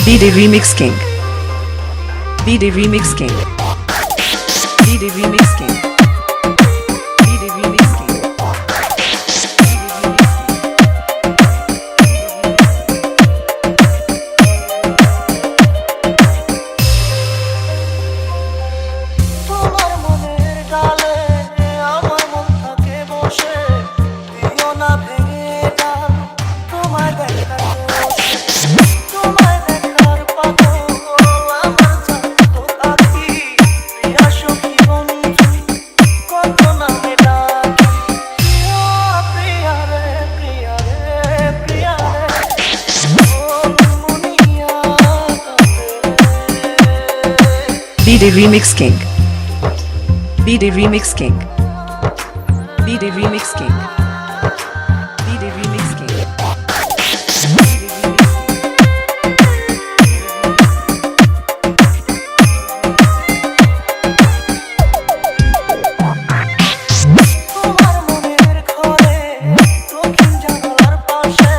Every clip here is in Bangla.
BD Remix King. BD Remix King. BD Remix King. BD Remix King. তোমার মনের ডালে আমার মন থাকে বসে, দিও না ভেঙে ডাল তোমায় দেখার দোষে। তোমায় দেখার পাগল আমার জানতো থাকি, প্রিয়া সখী বন্ধু কত নামে ডাকি। প্রিয়া প্রিয়া রে প্রিয়া রে প্রিয়া রে, ও মুনিয়া BD Remix King. BD Remix King. BD Remix King. BD Remix King. তোমার মনের ঘরে দক্ষিণ জানালার পাশে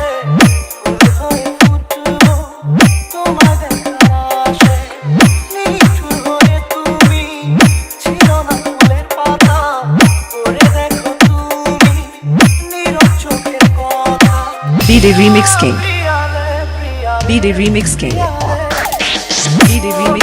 ফুল হয়ে ফুটলো তোমায় দেখার আশে। নিঠুর হয়ে তুমি ছিল না ফুলের পাতা, করে দেখো তুমি নীরব চোখের কথা। BD Remix King. প্রিয়া রে প্রিয়া রে BD Remix King. প্রিয়া রে, BD Remix